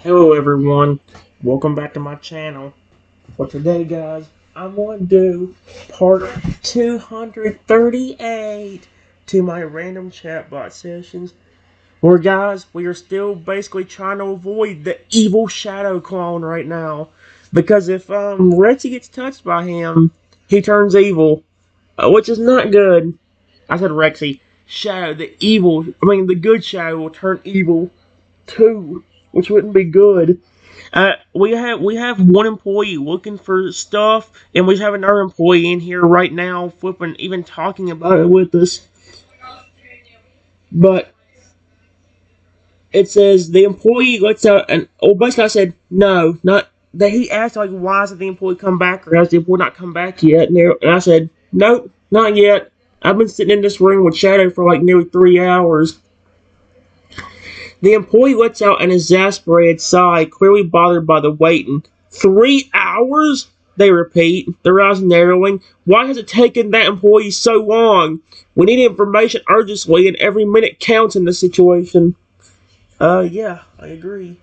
Hello everyone, welcome back to my channel. For today guys, I'm going to do part 238 to my random chatbot sessions. Where guys, we are still basically trying to avoid the evil shadow clone right now. Because if Rexy gets touched by him, he turns evil. Which is not good. I said Rexy. Shadow, the good shadow will turn evil too. Which wouldn't be good. We have one employee looking for stuff, and we have another employee in here right now, flipping, even talking about it with us. But it says the employee lets out an. Oh, basically, I said no, not that. He asked like, why hasn't the employee come back, or has the employee not come back yet? And I said, nope, not yet. I've been sitting in this room with Shadow for like nearly 3 hours. The employee lets out an exasperated sigh, clearly bothered by the waiting. 3 hours? They repeat, their eyes narrowing. Why has it taken that employee so long? We need information urgently, and every minute counts in this situation. Yeah, I agree.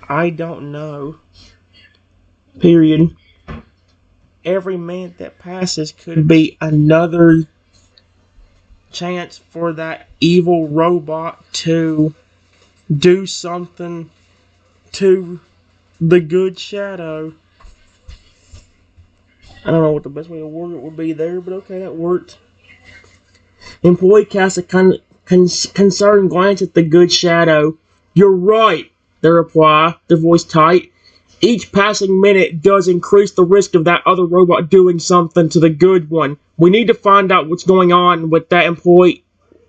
I don't know. Period. Every minute that passes could be another chance for that evil robot to do something to the good shadow. I don't know what the best way to word it would be there, but okay, that worked. Employee casts a concerned glance at the good shadow. You're right, they reply, their voice tight. Each passing minute does increase the risk of that other robot doing something to the good one. We need to find out what's going on with that employee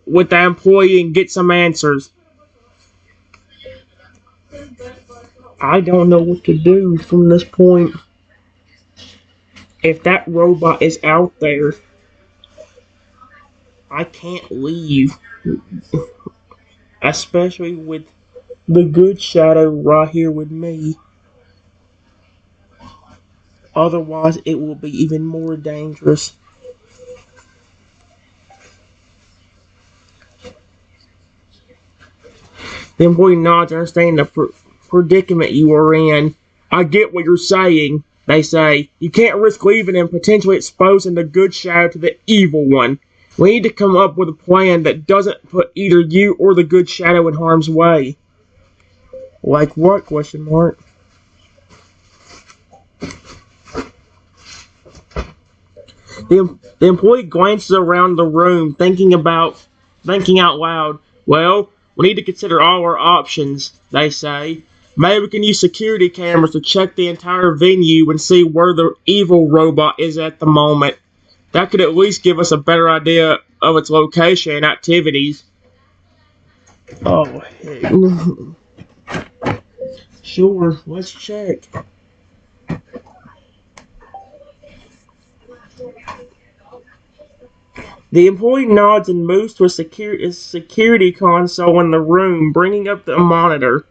and get some answers. I don't know what to do from this point. If that robot is out there, I can't leave. Especially with the good shadow right here with me. Otherwise, it will be even more dangerous. The employee nods, understanding the predicament you are in. I get what you're saying, they say. You can't risk leaving and potentially exposing the good shadow to the evil one. We need to come up with a plan that doesn't put either you or the good shadow in harm's way. Like what? Question mark. The employee glances around the room, thinking out loud. Well, we need to consider all our options, they say. Maybe we can use security cameras to check the entire venue and see where the evil robot is at the moment. That could at least give us a better idea of its location and activities. Oh, heck. Sure, let's check. The employee nods and moves to a security console in the room, bringing up the monitor.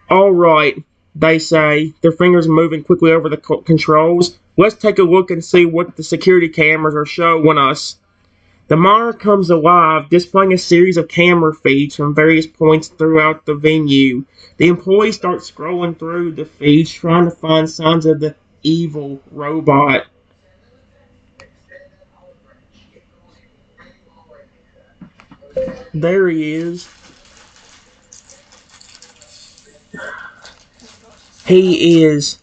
All right, they say, their fingers moving quickly over the controls. Let's take a look and see what the security cameras are showing us. The monitor comes alive, displaying a series of camera feeds from various points throughout the venue. The employee starts scrolling through the feeds, trying to find signs of the evil robot. There he is. He is.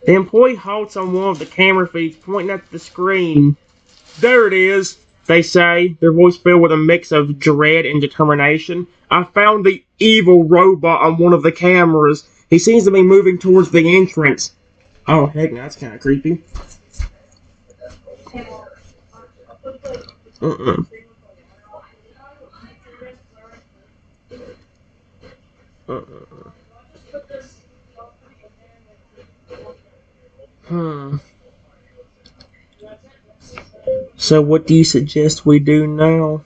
The employee halts on one of the camera feeds, pointing at the screen. There it is, they say, their voice filled with a mix of dread and determination. I found the evil robot on one of the cameras. He seems to be moving towards the entrance. Oh, heck, that's kind of creepy. Uh-uh. So what do you suggest we do now?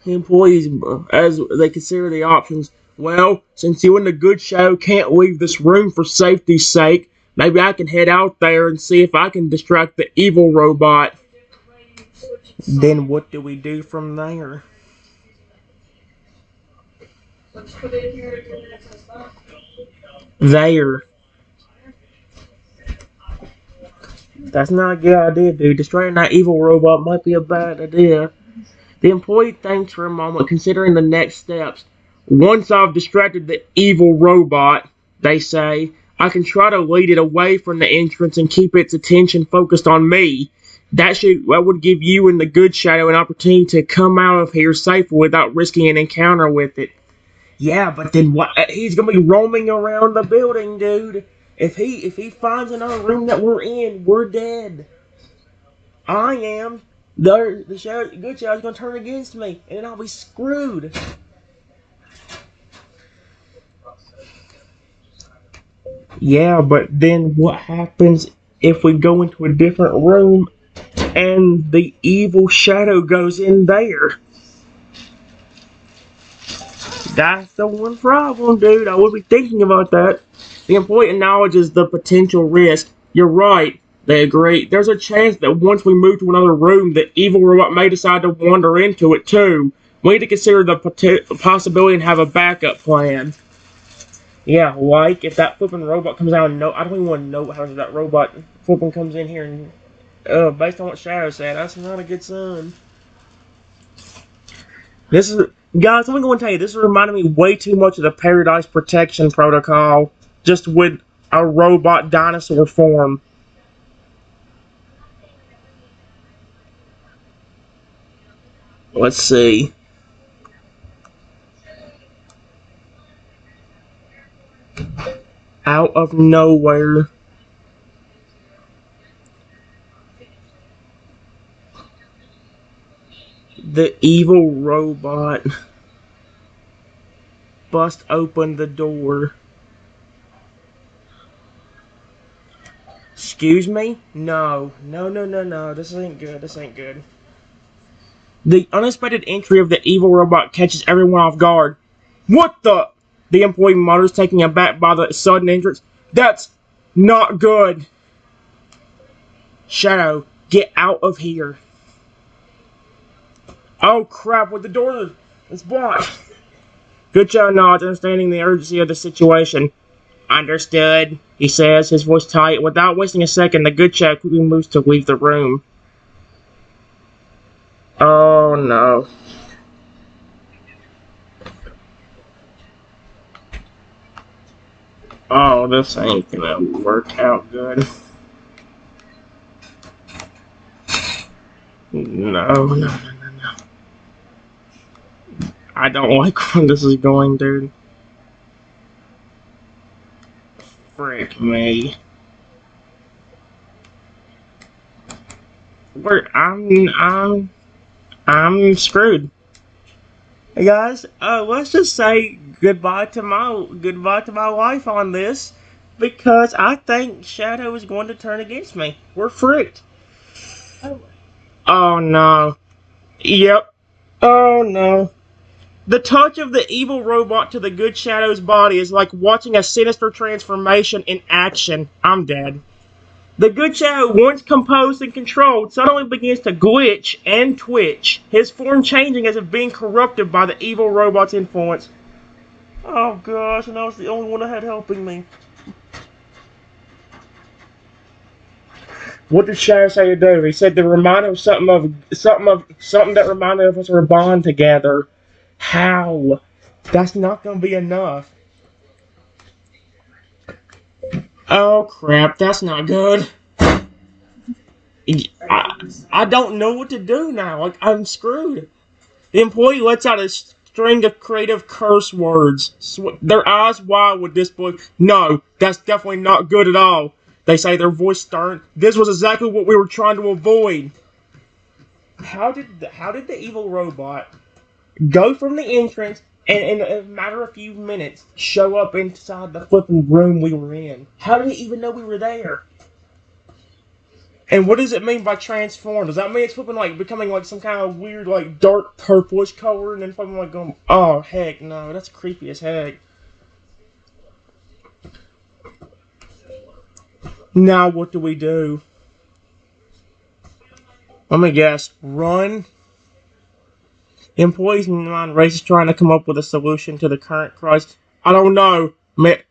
The employees, as they consider the options, well, since you and the good shadow can't leave this room for safety's sake, Maybe I can head out there and see if I can distract the evil robot. Then what do we do from there? There. That's not a good idea, dude. Distracting that evil robot might be a bad idea. The employee thinks for a moment, considering the next steps. Once I've distracted the evil robot, they say, I can try to lead it away from the entrance and keep its attention focused on me. That would give you and the good shadow an opportunity to come out of here safely without risking an encounter with it. Yeah, but then what? He's gonna be roaming around the building, dude. If he finds another room that we're in, we're dead. I am. The shadow, good shadow's gonna turn against me, and then I'll be screwed. Yeah, but then what happens if we go into a different room and the evil shadow goes in there? That's the one problem, dude. I would be thinking about that. The employee acknowledges the potential risk. You're right. They agree. There's a chance that once we move to another room, the evil robot may decide to wander into it too. We need to consider the possibility and have a backup plan. Yeah, like if that flipping robot comes out and I don't even want to know how that robot flipping comes in here and based on what Shadow said, that's not a good sign. This is guys, let me go and tell you, this is reminding me way too much of the Paradise Protection Protocol, just with a robot dinosaur form. Let's see. Out of nowhere. The evil robot bust open the door. Excuse me? No. No. This ain't good. This ain't good. The unexpected entry of the evil robot catches everyone off guard. What the? The employee mutters, taken aback by the sudden entrance. That's not good. Shadow, get out of here. Oh crap, with the door is blocked. Good Shadow nods, understanding the urgency of the situation. Understood, he says, his voice tight. Without wasting a second, the Good Shadow quickly moves to leave the room. Oh no. Oh, this ain't gonna work out good. No. I don't like where this is going, dude. Frick me. I'm screwed. Hey guys, let's just say goodbye to my wife on this, because I think Shadow is going to turn against me. We're fricked. Oh no. Yep. Oh no. The touch of the evil robot to the good Shadow's body is like watching a sinister transformation in action. I'm dead. The good Shadow, once composed and controlled, suddenly begins to glitch and twitch, his form changing as if being corrupted by the evil robot's influence. Oh gosh, and I was the only one I had helping me. What did Shadow say to do? He said to remind him of something that reminded us of our bond together. How? That's not gonna be enough. Oh crap, that's not good. I don't know what to do now. Like, I'm screwed. The employee lets out a string of creative curse words. Their eyes wide with disbelief. No, that's definitely not good at all. They say, their voice stern. This was exactly what we were trying to avoid. How did the evil robot go from the entrance and in a matter of a few minutes show up inside the flipping room we were in? How did he even know we were there? And what does it mean by transform? Does that mean it's flipping like becoming like some kind of weird like dark purplish color and then flipping like going? Oh heck no, that's creepy as heck. Now what do we do? Let me guess. Run? Employees in the line race is trying to come up with a solution to the current crisis. I don't know.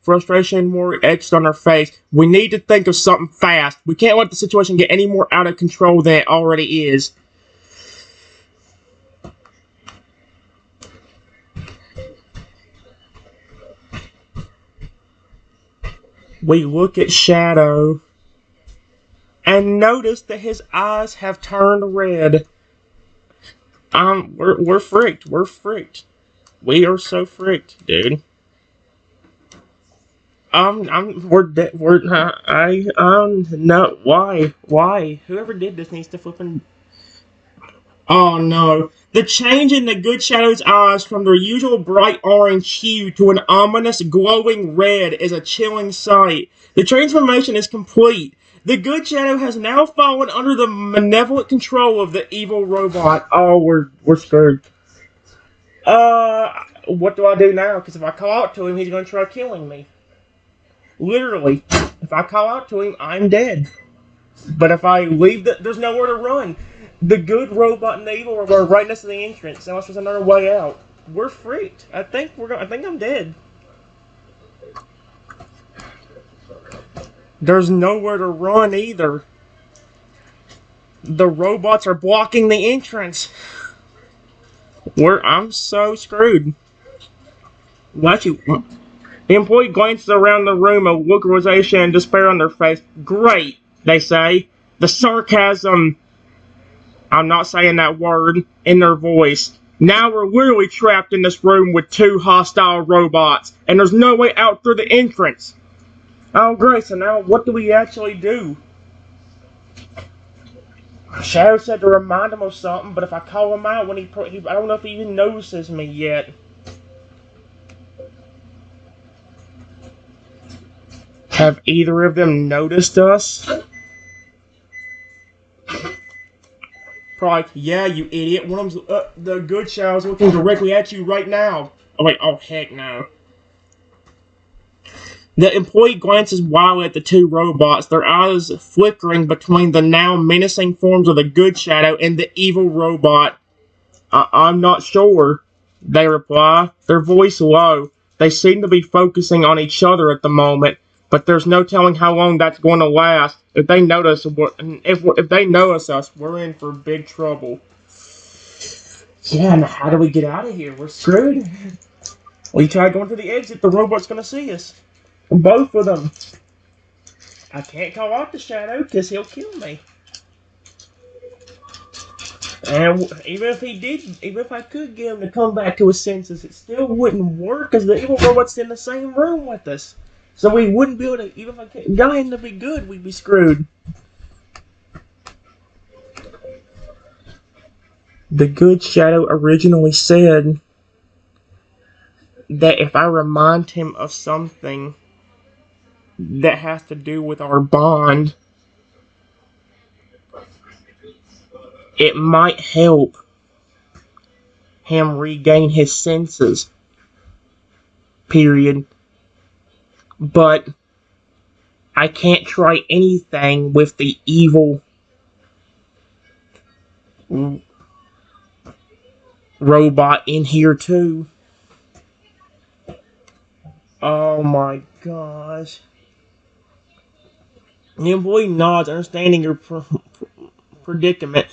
Frustration more etched on her face. We need to think of something fast. We can't let the situation get any more out of control than it already is. We look at Shadow and notice that his eyes have turned red. We're freaked. We're freaked. We are so freaked, dude. No, why? Whoever did this needs to flippin'. Oh no. The change in the Good Shadow's eyes from their usual bright orange hue to an ominous glowing red is a chilling sight. The transformation is complete. The Good Shadow has now fallen under the malevolent control of the evil robot. Oh, we're screwed. What do I do now? Because if I call out to him, he's going to try killing me. Literally. If I call out to him, I'm dead. But if I leave, there's nowhere to run. The good robot and the evil robot are right next to the entrance, unless there's another way out. We're freaked. I think I'm dead. There's nowhere to run either. The robots are blocking the entrance. I'm so screwed. The employee glances around the room, a look of resignation and despair on their face. Great, they say. The sarcasm, I'm not saying that word, in their voice. Now we're literally trapped in this room with two hostile robots, and there's no way out through the entrance. Oh, great, so now what do we actually do? Shadow said to remind him of something, but if I call him out when I don't know if he even notices me yet. Have either of them noticed us? Probably, yeah, you idiot. One of them's, the Good Shadow's looking directly at you right now. Oh, wait, oh, heck no. The employee glances wildly at the two robots, their eyes flickering between the now menacing forms of the Good Shadow and the evil robot. I'm not sure, they reply, their voice low. They seem to be focusing on each other at the moment, but there's no telling how long that's going to last. If they notice, if they notice us, we're in for big trouble. Yeah, and how do we get out of here? We're screwed. We try going to the exit, the robot's going to see us. Both of them. I can't call out the Shadow because he'll kill me. And even if I could get him to come back to his senses, it still wouldn't work because the evil robot's in the same room with us. So we wouldn't be able to, even if I got him to be good, we'd be screwed. The Good Shadow originally said that if I remind him of something that has to do with our bond, it might help him regain his senses. Period. But I can't try anything with the evil robot in here too. Oh my gosh. The employee nods, understanding your predicament.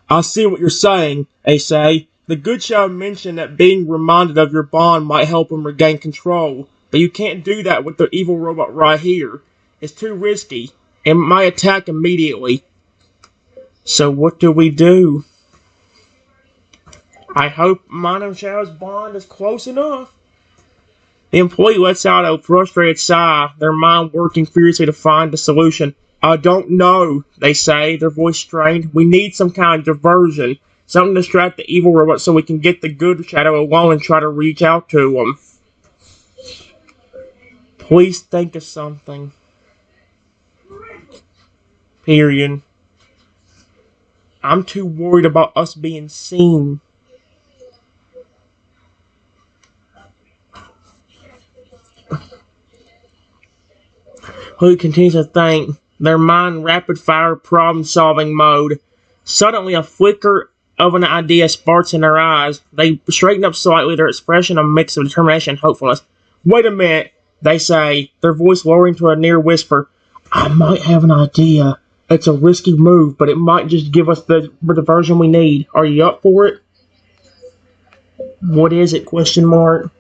I see what you're saying, they say. The Good Shadow mentioned that being reminded of your bond might help him regain control. But you can't do that with the evil robot right here. It's too risky. It might attack immediately. So what do we do? I hope mine and Shadow's bond is close enough. The employee lets out a frustrated sigh, their mind working furiously to find a solution. I don't know, they say, their voice strained. We need some kind of diversion. Something to distract the evil robot so we can get the Good Shadow alone and try to reach out to him. Please think of something. Period. I'm too worried about us being seen. Who continues to think. their mind rapid-fire problem-solving mode. Suddenly, a flicker of an idea sparks in their eyes. They straighten up slightly, their expression a mix of determination and hopefulness. Wait a minute, they say, their voice lowering to a near whisper. I might have an idea. It's a risky move, but it might just give us the version we need. Are you up for it? What is it? Question mark.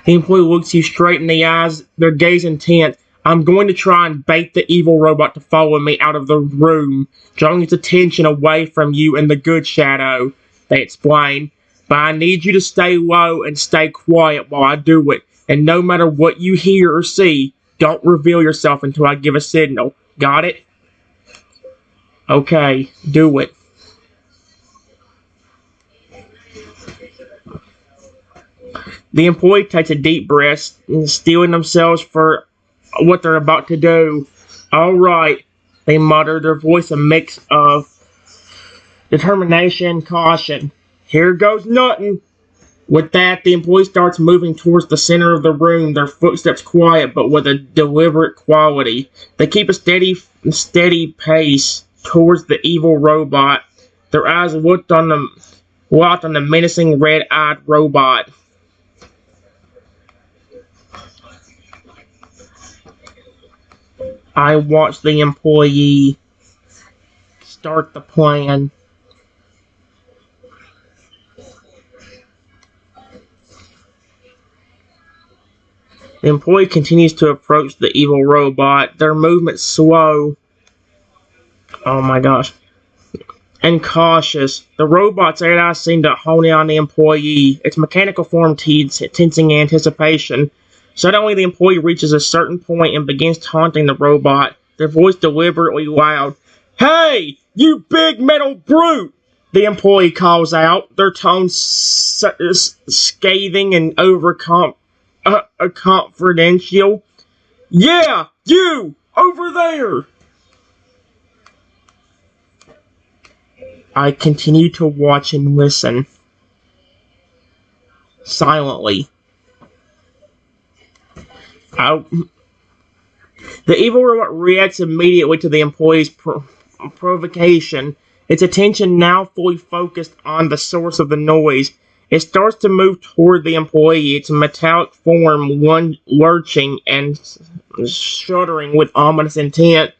The employee looks you straight in the eyes, their gaze intent. I'm going to try and bait the evil robot to follow me out of the room, drawing its attention away from you and the good Shadow, they explain. But I need you to stay low and stay quiet while I do it. And no matter what you hear or see, don't reveal yourself until I give a signal. Got it? Okay, do it. The employee takes a deep breath, steeling themselves for what they're about to do. Alright, they mutter, their voice a mix of determination and caution. Here goes nothing. With that, the employee starts moving towards the center of the room, their footsteps quiet but with a deliberate quality. They keep a steady pace towards the evil robot, their eyes locked on the menacing red-eyed robot. I watch the employee start the plan. The employee continues to approach the evil robot, their movements slow. Oh my gosh. And cautious. The robot's red eyes seem to hone in on the employee, its mechanical form tensing anticipation. Suddenly, the employee reaches a certain point and begins taunting the robot, their voice deliberately loud. Hey, you big metal brute! The employee calls out, their tone scathing and confidential. Yeah, you! Over there! I continue to watch and listen. Silently. The evil robot reacts immediately to the employee's provocation, its attention now fully focused on the source of the noise. It starts to move toward the employee, its metallic form lurching and shuddering with ominous intent.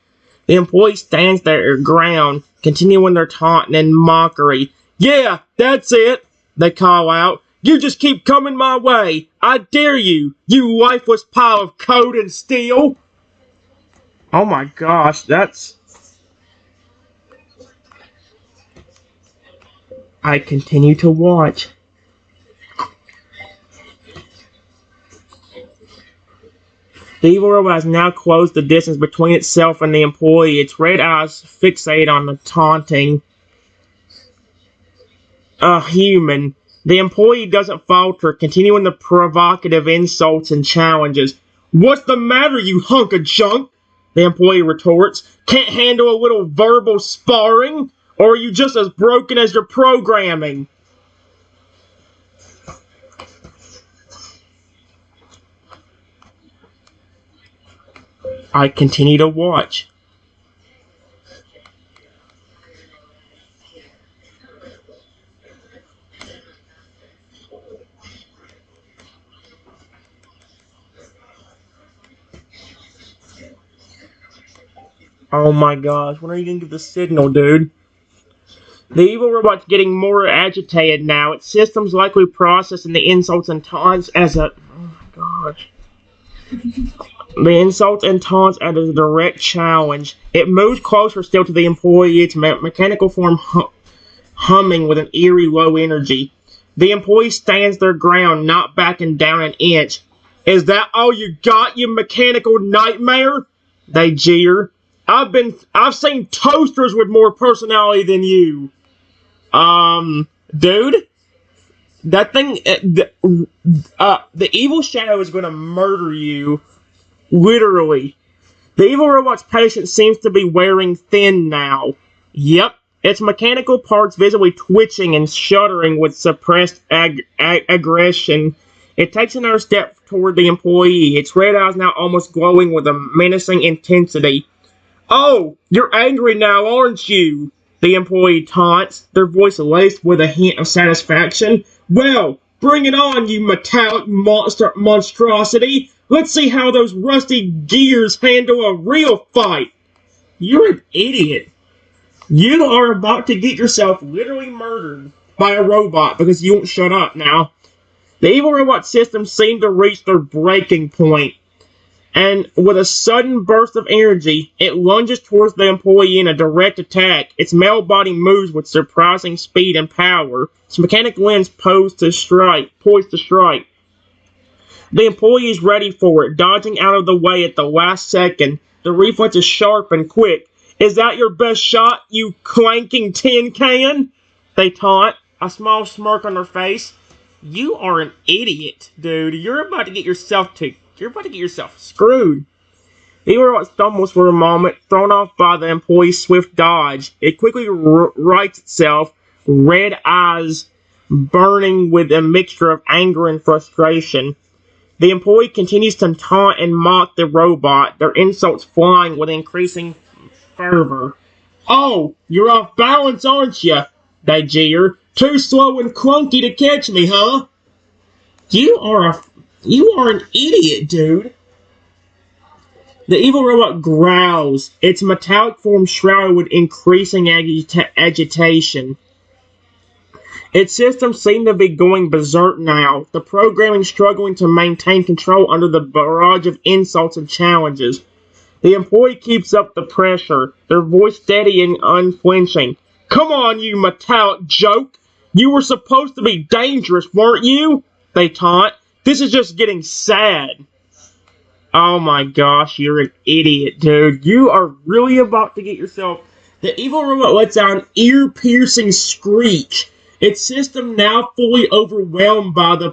The employee stands their ground, continuing their taunt and mockery. Yeah, that's it, they call out. You just keep coming my way. I dare you, you lifeless pile of code and steel. Oh my gosh, that's... I continue to watch. The evil robot has now closed the distance between itself and the employee, its red eyes fixate on the taunting human. The employee doesn't falter, continuing the provocative insults and challenges. What's the matter, you hunk of junk? The employee retorts. Can't handle a little verbal sparring? Or are you just as broken as your programming? I continue to watch. Oh my gosh, when are you gonna give the signal, dude? The evil robot's getting more agitated now. Its system's likely processing the insults and taunts as a... Oh my gosh. The insults and taunts as a direct challenge. It moves closer still to the employee, its mechanical form humming with an eerie low energy. The employee stands their ground, not backing down an inch. Is that all you got, you mechanical nightmare? They jeer. I've seen toasters with more personality than you. Dude? That thing, the evil shadow is gonna murder you. Literally. The evil robot's patience seems to be wearing thin now. Yep. Its mechanical parts visibly twitching and shuddering with suppressed aggression. It takes another step toward the employee, its red eyes now almost glowing with a menacing intensity. "Oh, you're angry now, aren't you?" the employee taunts, their voice laced with a hint of satisfaction. "Well, bring it on, you metallic monstrosity! Let's see how those rusty gears handle a real fight!" You're an idiot. You are about to get yourself literally murdered by a robot because you won't shut up now. The evil robot system seemed to reach their breaking point, and with a sudden burst of energy, it lunges towards the employee in a direct attack. Its metal body moves with surprising speed and power, its mechanic limbs poised to strike. The employee is ready for it, dodging out of the way at the last second. The reflex is sharp and quick. "Is that your best shot, you clanking tin can?" they taunt, a small smirk on their face. You are an idiot, dude. You're about to get yourself screwed. The evil robot stumbles for a moment, thrown off by the employee's swift dodge. It quickly rights itself, red eyes burning with a mixture of anger and frustration. The employee continues to taunt and mock the robot, their insults flying with increasing fervor. "Oh, you're off balance, aren't you?" they jeer. "Too slow and clunky to catch me, huh?" You are an idiot, dude. The evil robot growls, its metallic form shrouded with increasing agitation. Its systems seem to be going berserk now, the programming struggling to maintain control under the barrage of insults and challenges. The employee keeps up the pressure, their voice steady and unflinching. "Come on, you metallic joke! You were supposed to be dangerous, weren't you?" they taunt. "This is just getting sad." Oh my gosh, you're an idiot, dude. You are really about to get yourself... The evil robot lets out an ear-piercing screech, its system now fully overwhelmed by the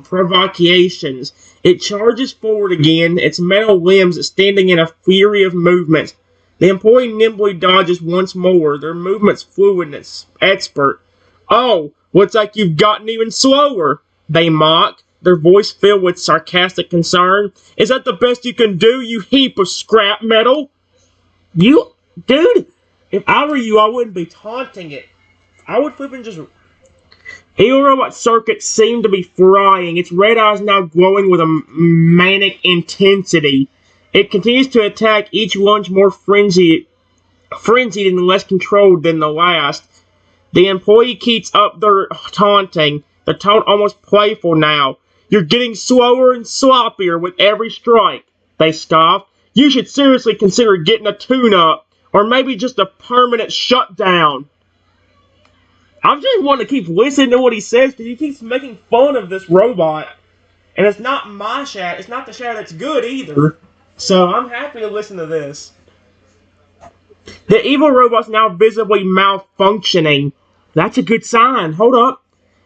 provocations. It charges forward again, its metal limbs extending in a fury of movements. The employee nimbly dodges once more, their movements fluid and expert. "Oh, looks like you've gotten even slower," they mock, their voice filled with sarcastic concern. "Is that the best you can do, you heap of scrap metal?" Dude, if I were you, I wouldn't be taunting it. I would flip and just... Evil robot circuits seem to be frying, its red eyes now glowing with a manic intensity. It continues to attack, each lunge more frenzied and less controlled than the last. The employee keeps up their taunting, the tone almost playful now. "You're getting slower and sloppier with every strike," they scoff. "You should seriously consider getting a tune-up, or maybe just a permanent shutdown." I just want to keep listening to what he says because he keeps making fun of this robot. And it's not my shadow, it's not the shadow that's good either. So I'm happy to listen to this. The evil robot's now visibly malfunctioning. That's a good sign. Hold up.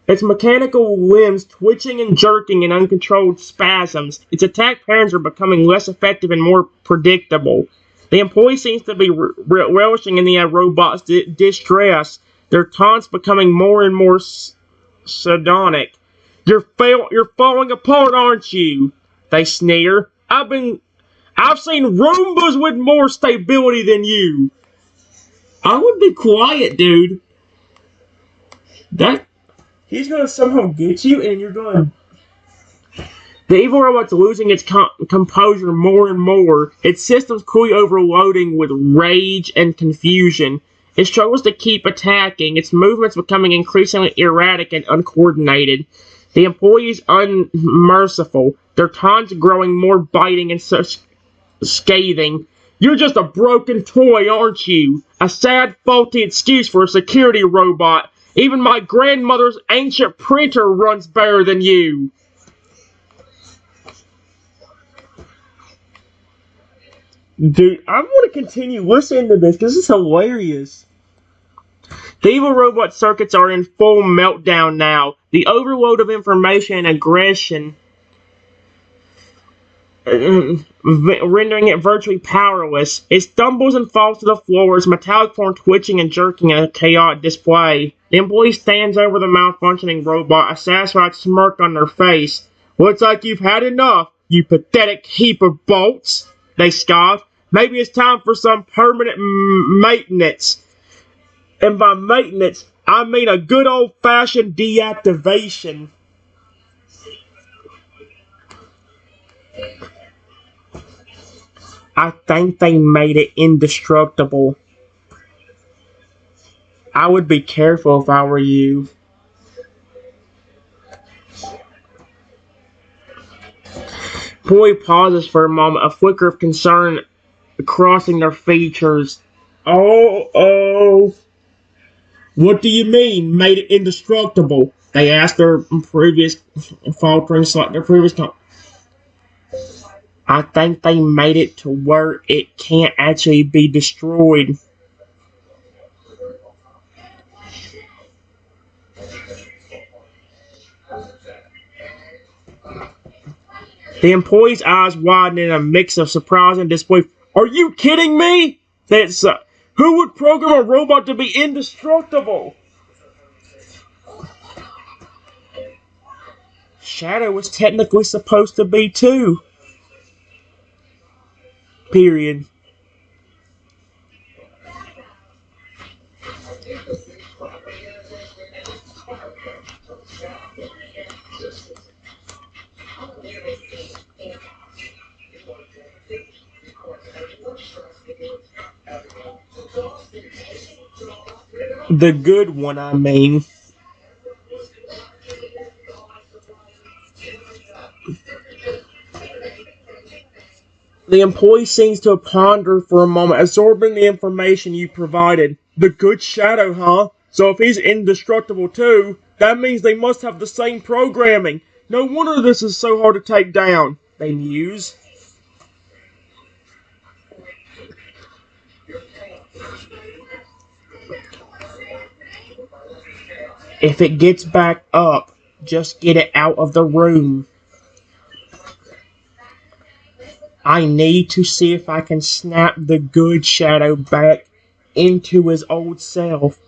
Its mechanical limbs twitching and jerking in uncontrolled spasms. Its attack patterns are becoming less effective and more predictable. The employee seems to be relishing in the robot's distress, their taunts becoming more and more sardonic. You're falling apart, aren't you?" they sneer. I've seen Roombas with more stability than you." I would be quiet, dude. He's gonna somehow get you, and you're gonna... The evil robot's losing its composure more and more, its systems clearly overloading with rage and confusion. It struggles to keep attacking, its movements becoming increasingly erratic and uncoordinated. The employees unmerciful, their taunts growing more biting and such scathing. "You're just a broken toy, aren't you? A sad, faulty excuse for a security robot. Even my grandmother's ancient printer runs better than you." Dude, I want to continue listening to this because it's hilarious. The evil robot circuits are in full meltdown now. The overload of information and aggression rendering it virtually powerless. It stumbles and falls to the floor, its metallic form twitching and jerking in a chaotic display. The employee stands over the malfunctioning robot, a satisfied smirk on their face. Looks like you've had enough, you pathetic heap of bolts, they scoffed. Maybe it's time for some permanent maintenance. And by maintenance, I mean a good old-fashioned deactivation. I think they made it indestructible. I would be careful if I were you. Boy pauses for a moment, a flicker of concern crossing their features. Oh. What do you mean, made it indestructible? They asked their previous faltering, their previous. I think they made it to where it can't actually be destroyed. The employee's eyes widened in a mix of surprise and disbelief. Are you kidding me? That's who would program a robot to be indestructible? Shadow was technically supposed to be too. Period. The good one, I mean. The employee seems to ponder for a moment, absorbing the information you provided. The good Shadow, huh? So if he's indestructible too, that means they must have the same programming. No wonder this is so hard to take down, they muse. If it gets back up, just get it out of the room. I need to see if I can snap the good Shadow back into his old self.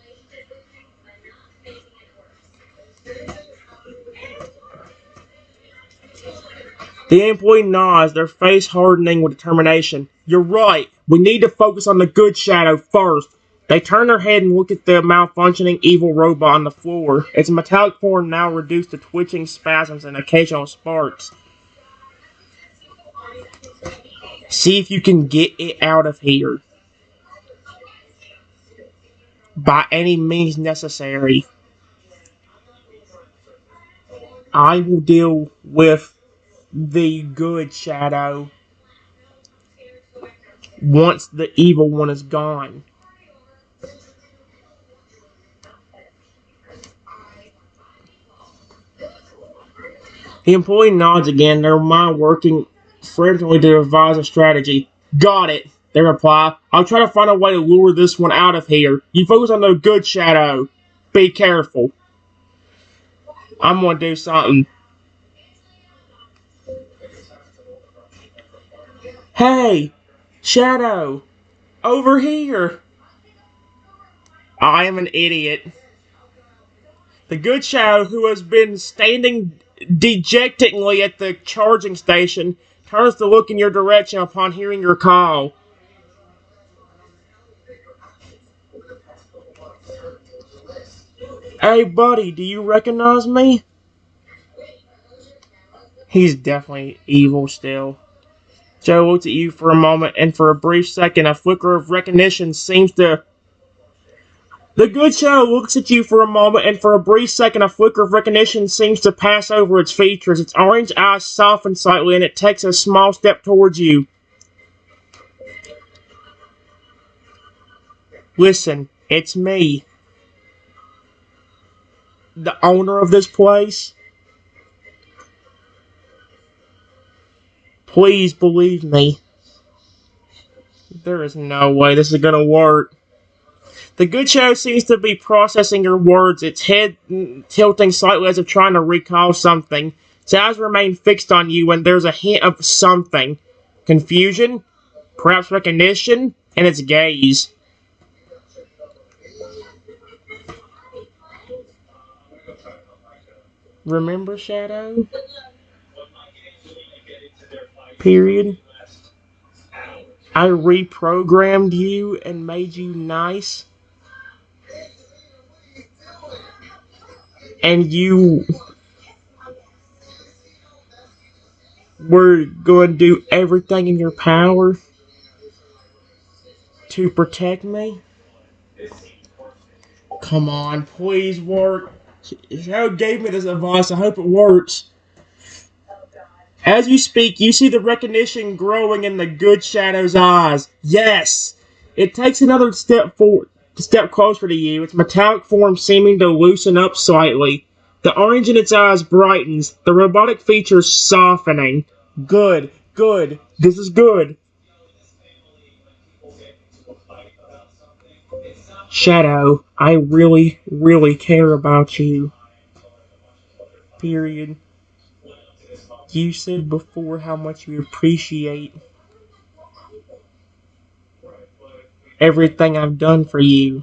The employee nods, their face hardening with determination. You're right. We need to focus on the good Shadow first. They turn their head and look at the malfunctioning evil robot on the floor, its metallic form now reduced to twitching spasms and occasional sparks. See if you can get it out of here. By any means necessary. I will deal with the good Shadow once the evil one is gone. The employee nods again, their mind working frantically to devise a strategy. Got it, they reply. I'll try to find a way to lure this one out of here. You focus on the good Shadow. Be careful. I'm gonna do something. Hey, Shadow, over here. I am an idiot. The good Shadow, who has been standing dejectingly at the charging station, turns to look in your direction upon hearing your call. Hey, buddy, do you recognize me? He's definitely evil still. Joe looks at you for a moment, and for a brief second, a flicker of recognition seems to. The good Shadow looks at you for a moment, and for a brief second, a flicker of recognition seems to pass over its features. Its orange eyes soften slightly, and it takes a small step towards you. Listen, it's me. The owner of this place. Please believe me. There is no way this is gonna work. The good Shadow seems to be processing your words, its head tilting slightly as if trying to recall something. Its eyes remain fixed on you, and there's a hint of something. Confusion? Perhaps recognition? In its gaze. Remember, Shadow? Period. I reprogrammed you and made you nice. And you were going to do everything in your power to protect me. Come on, please work. Joe gave me this advice. I hope it works. As you speak, you see the recognition growing in the good shadow's eyes. Yes! It takes another step forward, step closer to you, its metallic form seeming to loosen up slightly. The orange in its eyes brightens, the robotic features softening. Good, good, this is good. Shadow, I really, really care about you. Period. You said before how much you appreciate everything I've done for you.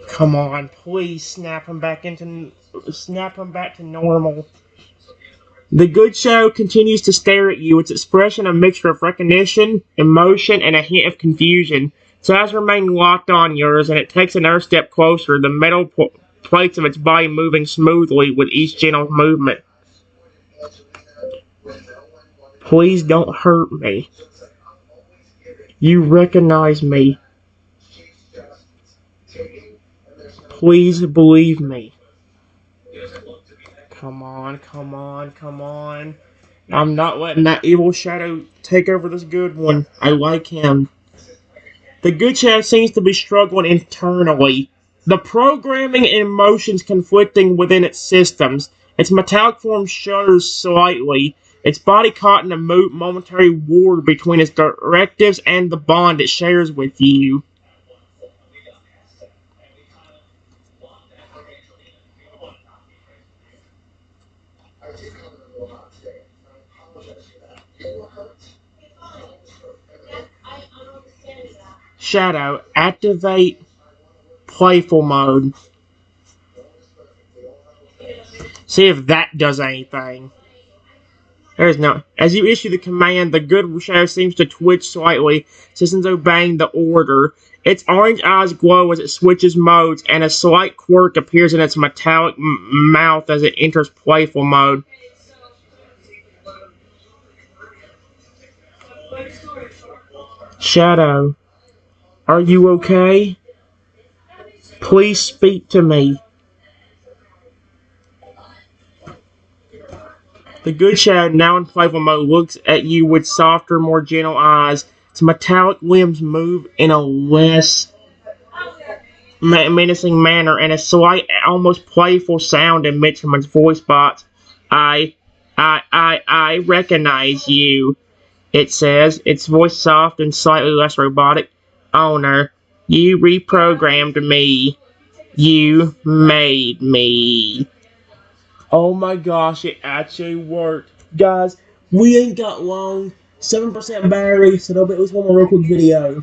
Come on, please snap him back to normal. The good shadow continues to stare at you, its expression a mixture of recognition, emotion, and a hint of confusion. Its eyes remain locked on yours, and it takes another step closer, the metal plates of its body moving smoothly with each gentle movement. Please don't hurt me. You recognize me. Please believe me. Come on, come on, come on. I'm not letting that evil shadow take over this good one. I like him. The good shadow seems to be struggling internally. The programming and emotions conflicting within its systems. Its metallic form shudders slightly. Its body caught in a momentary war between its directives and the bond it shares with you. Shadow, activate playful mode. See if that does anything. There's no. As you issue the command, the good shadow seems to twitch slightly, systems obeying the order. Its orange eyes glow as it switches modes, and a slight quirk appears in its metallic mouth as it enters playful mode. Shadow, are you okay? Please speak to me. The good shadow, now in playful mode, looks at you with softer, more gentle eyes. Its metallic limbs move in a less menacing manner, and a slight, almost playful sound emits from its voice box. I recognize you, it says, its voice soft and slightly less robotic. Owner, you reprogrammed me. You made me. Oh my gosh, it actually worked. Guys, we ain't got long. 7% battery, so there'll be at least one more real quick video.